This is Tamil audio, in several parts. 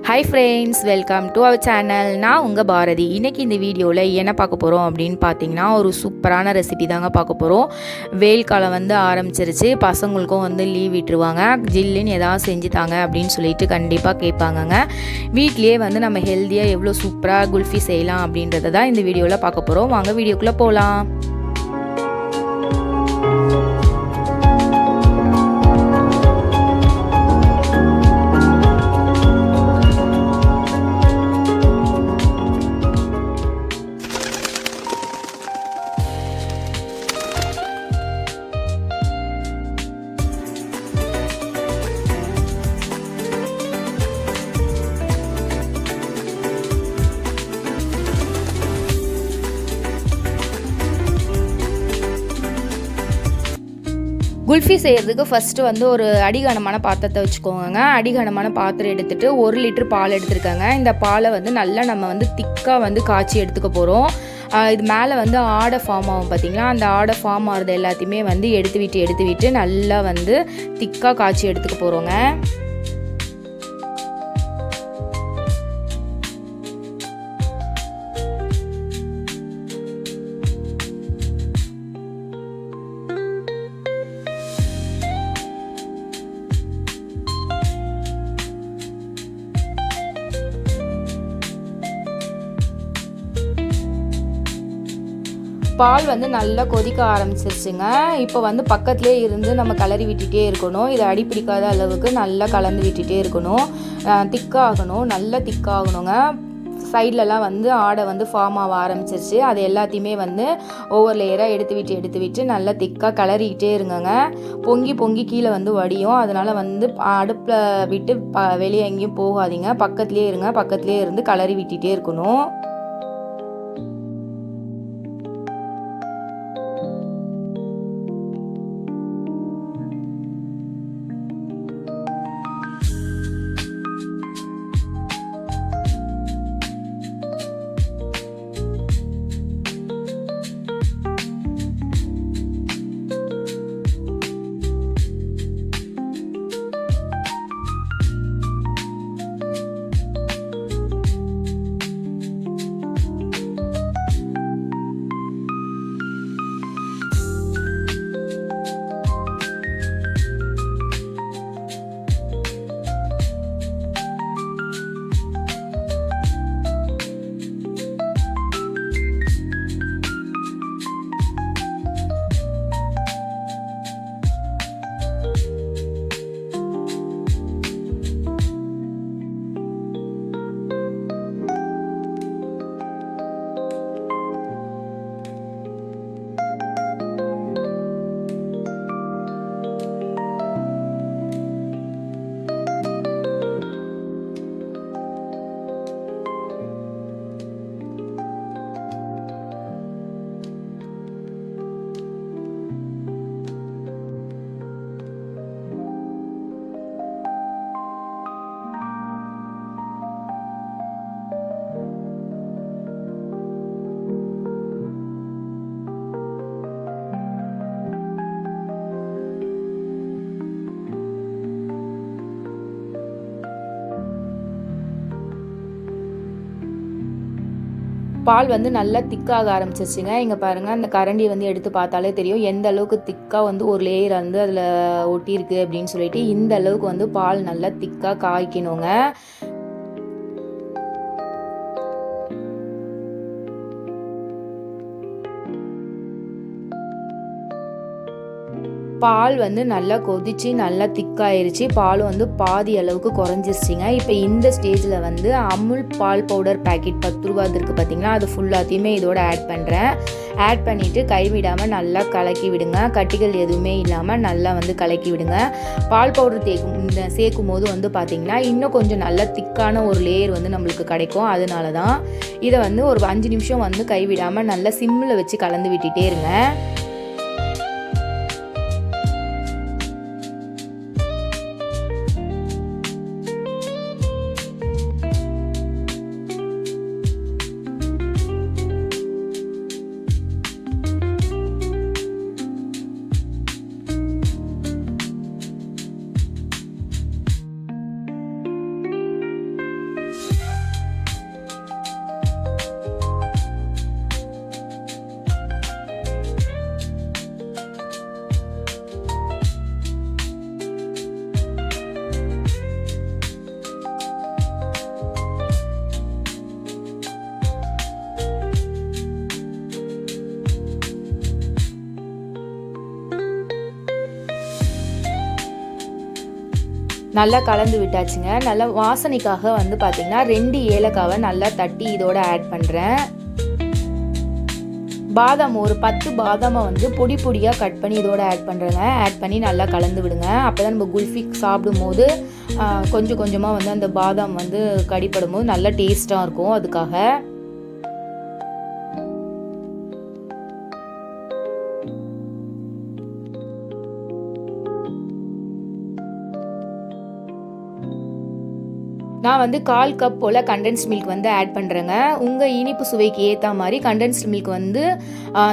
Hi friends, welcome to our channel. நான் உங்கள் பாரதி. இன்றைக்கி இந்த வீடியோவில் என்ன பார்க்க போகிறோம் அப்படின்னு பார்த்தீங்கன்னா, ஒரு சூப்பரான ரெசிபி தாங்க பார்க்க போகிறோம். வெயில் காலம் ஆரம்பிச்சிருச்சு. பசங்களுக்கும் லீவ் விட்டுருவாங்க. ஜில்லுன்னு எதாவது செஞ்சு தாங்க அப்படின்னு சொல்லிட்டு கண்டிப்பாக கேட்பாங்கங்க. வீட்லேயே நம்ம ஹெல்த்தியாக எவ்வளோ சூப்பராக குல்ஃபி செய்யலாம் அப்படின்றத தான் இந்த வீடியோவில் பார்க்க போகிறோம். வாங்க வீடியோக்குள்ளே போகலாம். குல்ஃபி செய்கிறதுக்கு ஃபஸ்ட்டு ஒரு அடிகனமான பாத்திரத்தை வச்சுக்கோங்க. அடிகனமான பாத்திரம் எடுத்துகிட்டு 1 லிட்டர் பால் எடுத்துருக்கேங்க. இந்த பாலை நம்ம நம்ம திக்காக காய்ச்சி எடுத்துக்க போகிறோம். இது மேலே ஆடை ஃபார்ம் ஆகும் பார்த்திங்களா, அந்த ஆடை ஃபார்ம் ஆகிறது எல்லாத்தையுமே எடுத்து விட்டு நல்லா திக்காக காய்ச்சி எடுத்துக்க போகிறோங்க. பால் நல்லா கொதிக்க ஆரம்பிச்சிருச்சுங்க. இப்போ பக்கத்துலேயே இருந்து நம்ம கிளறி விட்டுட்டே இருக்கணும். இதை அடி பிடிக்காத அளவுக்கு நல்லா கலந்து விட்டுட்டே இருக்கணும். திக்காகணும், நல்லா திக்காகணுங்க. சைட்லலாம் ஆடை ஃபார்ம் ஆக ஆரம்பிச்சிருச்சு. அது எல்லாத்தையுமே ஒவ்வொரு லேயராக எடுத்து விட்டு நல்லா திக்காக கிளறிக்கிட்டே இருங்கங்க. பொங்கி கீழே வடியும். அதனால் அடுப்பில் விட்டு வெளியே எங்கேயும் போகாதீங்க. பக்கத்துலேயே இருங்க. பக்கத்துலேயே இருந்து கிளறி விட்டுட்டே இருக்கணும். பால் நல்லா திக்காக ஆரம்பிச்சிருச்சுங்க. இங்கே பாருங்கள், அந்த கரண்டியை எடுத்து பார்த்தாலே தெரியும் எந்த அளவுக்கு திக்காக ஒரு லேயர் அதில் ஒட்டியிருக்கு அப்படின்னு சொல்லிட்டு. இந்த அளவுக்கு பால் நல்லா திக்காக காய்க்கணுங்க. பால் நல்லா கொதிச்சு நல்லா திக்காயிருச்சு. பாலும் பாதி அளவுக்கு குறைஞ்சிருச்சிங்க. இப்போ இந்த ஸ்டேஜில் அமுல் பால் பவுடர் பேக்கெட் 10 ரூபா இருக்குது பார்த்தீங்களா, அது ஃபுல்லாத்தையுமே இதோட ஆட் பண்ணுறேன். ஆட் பண்ணிவிட்டு கைவிடாமல் நல்லா கலக்கி விடுங்க. கட்டிகள் எதுவுமே இல்லாமல் நல்லா கலக்கி விடுங்க. பால் பவுடர் சேர்க்கும் போது பார்த்திங்கன்னா இன்னும் கொஞ்சம் நல்லா திக்கான ஒரு லேயர் நம்மளுக்கு கிடைக்கும். அதனால தான் இதை ஒரு 5 நிமிஷம் கைவிடாமல் நல்லா சிம்மில் வச்சு கலந்து விட்டுட்டே இருங்க. நல்லா கலந்து விட்டாச்சுங்க. நல்லா வாசனைக்காக வந்து பார்த்திங்கன்னா 2 ஏலக்காவை நல்லா தட்டி இதோட ஆட் பண்ணுறேன். பாதாம் ஒரு 10 பாதாமை வந்து பொடி பொடியாக கட் பண்ணி இதோட ஆட் பண்ணுறேங்க. ஆட் பண்ணி நல்லா கலந்து விடுங்க. அப்போ தான் நம்ம குல்ஃபி சாப்பிடும்போது கொஞ்சம் கொஞ்சமாக வந்து அந்த பாதாம் வந்து கடிப்படும் போது நல்லா டேஸ்ட்டாக இருக்கும். அதுக்காக நான் வந்து 1/4 கப் போல் கண்டென்ஸ்ட் மில்க் வந்து ஆட் பண்ணுறேங்க. உங்கள் இனிப்பு சுவைக்கு ஏற்ற மாதிரி கண்டென்ஸ்ட் மில்க் வந்து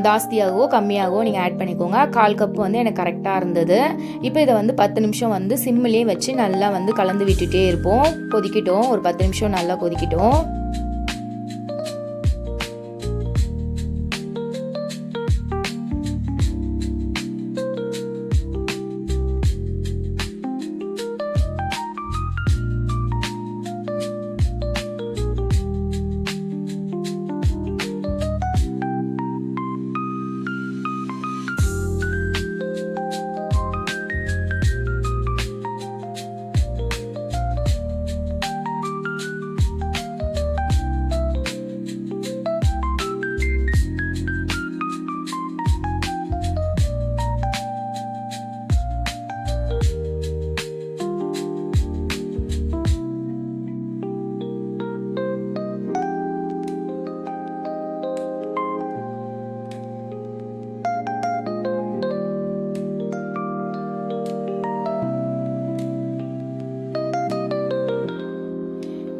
ஜாஸ்தியாகவோ கம்மியாகவோ நீங்கள் ஆட் பண்ணிக்கோங்க. 1/4 கப் வந்து எனக்கு கரெக்டாக இருந்தது. இப்போ இதை வந்து 10 நிமிஷம் வந்து சிம்மிலே வச்சு நல்லா வந்து கலந்து விட்டுட்டே இருப்போம். கொதிக்கட்டும், ஒரு 10 நிமிஷம் நல்லா கொதிக்கட்டும்.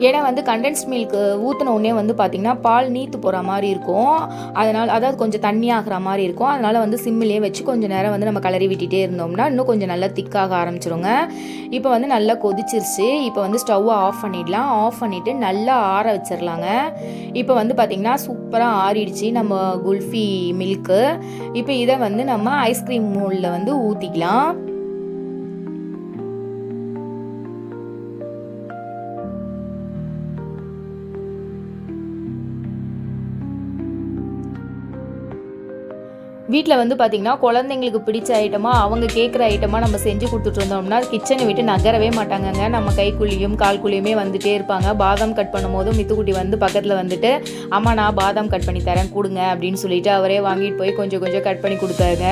ஏன்னா வந்து கண்டென்ஸ்ட் மில்க் ஊற்றின உடனே வந்து பார்த்திங்கன்னா பால் நீத்து போகிற மாதிரி இருக்கும். அதனால் அதாவது கொஞ்சம் தண்ணி ஆகிற மாதிரி இருக்கும். அதனால் வந்து சிம்மிலே வச்சு கொஞ்சம் நேரம் வந்து நம்ம கலரி விட்டுட்டே இருந்தோம்னா இன்னும் கொஞ்சம் நல்லா திக்காக ஆரம்பிச்சிருங்க. இப்போ வந்து நல்லா கொதிச்சிருச்சு. இப்போ வந்து ஸ்டவ்வை ஆஃப் பண்ணிடலாம். ஆஃப் பண்ணிவிட்டு நல்லா ஆற வச்சிடலாங்க. இப்போ வந்து பார்த்திங்கன்னா சூப்பராக ஆறிடுச்சு நம்ம குல்ஃபி மில்க்கு. இப்போ இதை வந்து நம்ம ஐஸ்கிரீம் மோல்டில் வந்து ஊற்றிக்கலாம். வீட்டில் வந்து பார்த்திங்கன்னா குழந்தைங்களுக்கு பிடிச்ச ஐட்டமாக அவங்க கேட்குற ஐட்டமாக நம்ம செஞ்சு கொடுத்துட்டு இருந்தோம்னா கிச்சனை விட்டு நகரவே மாட்டாங்கங்க. நம்ம கைக்குள்ளேயும் கால்குள்ளேயுமே வந்துகிட்டே இருப்பாங்க. பாதாம் கட் பண்ணும் போதும் மித்துக்குட்டி வந்து பக்கத்தில் வந்துட்டு அம்மா நான் பாதாம் கட் பண்ணி தரேன் கொடுங்க அப்படின்னு சொல்லிட்டு அவரே வாங்கிட்டு போய் கொஞ்சம் கொஞ்சம் கட் பண்ணி கொடுத்தாங்க.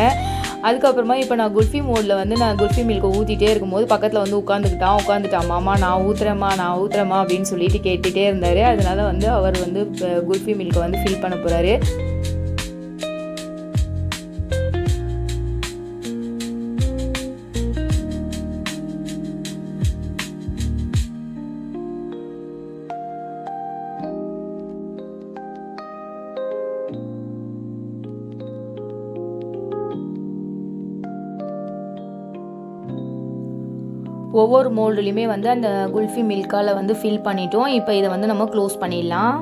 அதுக்கப்புறமா இப்போ நான் குல்ஃபி மோடில் வந்து நான் குல்ஃபி மில்கை ஊற்றிட்டே இருக்கும்போது பக்கத்தில் வந்து உட்காந்துட்டான். மாமா நான் ஊற்றுறேம்மா அப்படின்னு சொல்லிட்டு கேட்டுகிட்டே இருந்தார். அதனால வந்து அவர் வந்து குல்ஃபி மில்கை வந்து ஃபில் பண்ண போகிறாரு. ஒவ்வொரு மோல்டுலையுமே வந்து அந்த குல்ஃபி மில்கால் வந்து ஃபில் பண்ணிட்டோம். இப்போ இதை வந்து நம்ம க்ளோஸ் பண்ணிடலாம்.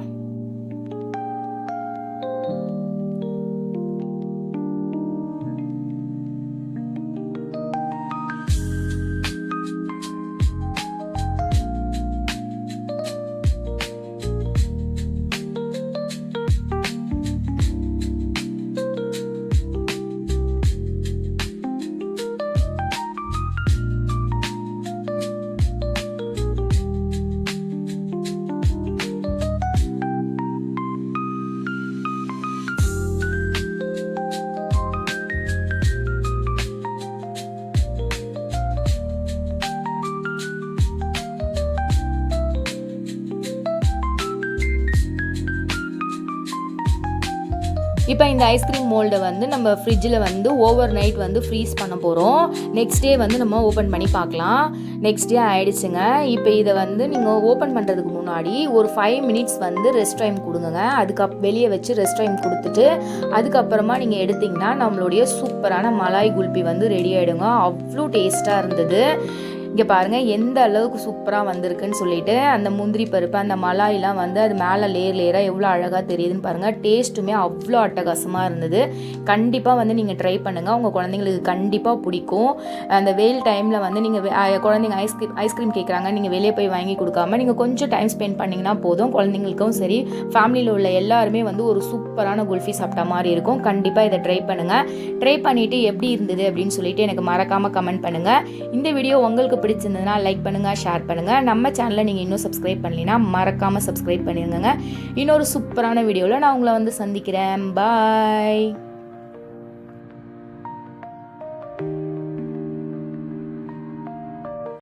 இப்போ இந்த ஐஸ்கிரீம் மோல்டை வந்து நம்ம ஃப்ரிட்ஜில் வந்து ஓவர் நைட் வந்து ஃப்ரீஸ் பண்ண போகிறோம். நெக்ஸ்ட் டே வந்து நம்ம ஓப்பன் பண்ணி பார்க்கலாம். நெக்ஸ்ட் டே ஆகிடுச்சுங்க. இப்போ இதை வந்து நீங்கள் ஓப்பன் பண்ணுறதுக்கு முன்னாடி ஒரு 5 மினிட்ஸ் வந்து ரெஸ்ட் டைம் கொடுங்க. வெளியே வச்சு ரெஸ்ட் டைம் கொடுத்துட்டு அதுக்கப்புறமா நீங்கள் எடுத்திங்கன்னா நம்மளுடைய சூப்பரான மலாய் குல்பி வந்து ரெடி ஆகிடுங்க. அவ்வளோ டேஸ்ட்டாக இருந்தது. இங்கே பாருங்கள் எந்த அளவுக்கு சூப்பராக வந்திருக்குன்னு சொல்லிட்டு அந்த முந்திரி பருப்பு அந்த மலாயெலாம் வந்து அது மேலே லேயராக எவ்வளோ அழகாக தெரியுதுன்னு பாருங்கள். டேஸ்ட்டுமே அவ்வளோ அட்டகாசமாக இருந்தது. கண்டிப்பாக வந்து நீங்கள் ட்ரை பண்ணுங்கள். உங்கள் குழந்தைங்களுக்கு கண்டிப்பாக பிடிக்கும். அந்த வெயில் டைமில் வந்து நீங்கள் குழந்தைங்க ஐஸ்கிரீம் கேட்குறாங்க, நீங்கள் வெளியே போய் வாங்கி கொடுக்காம நீங்கள் கொஞ்சம் டைம் ஸ்பெண்ட் பண்ணிங்கன்னா போதும். குழந்தைங்களுக்கும் சரி ஃபேமிலியில் உள்ள எல்லாருமே வந்து ஒரு சூப்பரான குல்ஃபி சாப்பிட்ட மாதிரி இருக்கும். கண்டிப்பாக இதை ட்ரை பண்ணுங்கள். ட்ரை பண்ணிவிட்டு எப்படி இருந்தது அப்படின்னு சொல்லிட்டு எனக்கு மறக்காமல் கமெண்ட் பண்ணுங்கள். இந்த வீடியோ உங்களுக்கு பிடிச்சிருந்ததுன்னா லைக் பண்ணுங்கள், ஷேர் பண்ணுங்கள். நம்ம சேனலை நீங்கள் இன்னும் சப்ஸ்கிரைப் பண்ணலைன்னா மறக்காமல் சப்ஸ்கிரைப் பண்ணிடுங்க. இன்னொரு சூப்பரான வீடியோவில் நான் உங்களை வந்து சந்திக்கிறேன். பாய்.